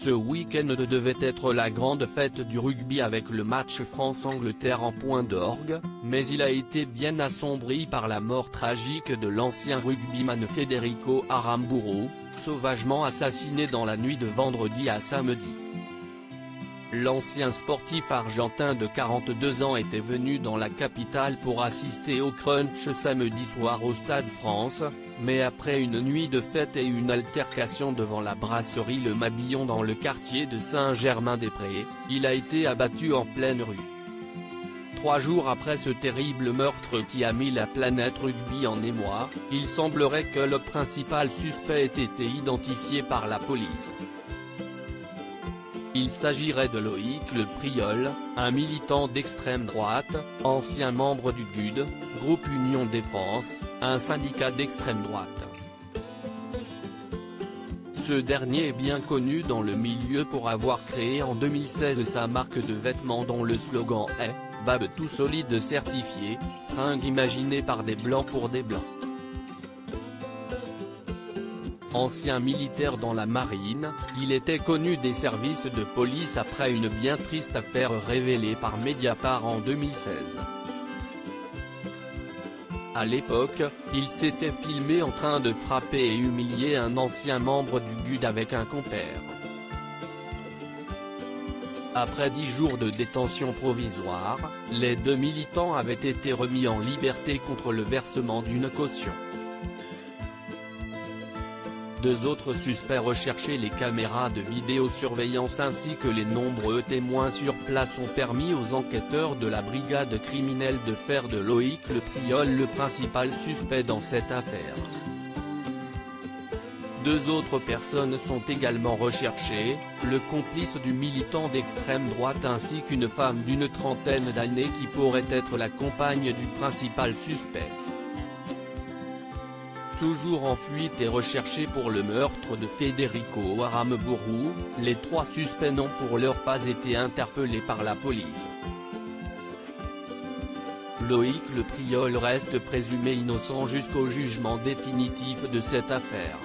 Ce week-end devait être la grande fête du rugby avec le match France-Angleterre en point d'orgue, mais il a été bien assombri par la mort tragique de l'ancien rugbyman Federico Aramburu, sauvagement assassiné dans la nuit de vendredi à samedi. L'ancien sportif argentin de 42 ans était venu dans la capitale pour assister au crunch samedi soir au Stade France, mais après une nuit de fête et une altercation devant la brasserie Le Mabillon dans le quartier de Saint-Germain-des-Prés, il a été abattu en pleine rue. 3 jours après ce terrible meurtre qui a mis la planète rugby en émoi, il semblerait que le principal suspect ait été identifié par la police. Il s'agirait de Loïc Le Priol, un militant d'extrême droite, ancien membre du GUD, Groupe Union Défense, un syndicat d'extrême droite. Ce dernier est bien connu dans le milieu pour avoir créé en 2016 sa marque de vêtements dont le slogan est « Bab tout solide certifié, fringues imaginées par des blancs pour des blancs ». Ancien militaire dans la marine, il était connu des services de police après une bien triste affaire révélée par Mediapart en 2016. À l'époque, il s'était filmé en train de frapper et humilier un ancien membre du GUD avec un compère. Après 10 jours de détention provisoire, les 2 militants avaient été remis en liberté contre le versement d'une caution. 2 autres suspects recherchés. Les caméras de vidéosurveillance ainsi que les nombreux témoins sur place ont permis aux enquêteurs de la brigade criminelle de faire de Loïc Le Priol le principal suspect dans cette affaire. 2 autres personnes sont également recherchées, le complice du militant d'extrême droite ainsi qu'une femme d'une trentaine d'années qui pourrait être la compagne du principal suspect. Toujours en fuite et recherché pour le meurtre de Federico Aramburu, les 3 suspects n'ont pour l'heure pas été interpellés par la police. Loïc Le Priol reste présumé innocent jusqu'au jugement définitif de cette affaire.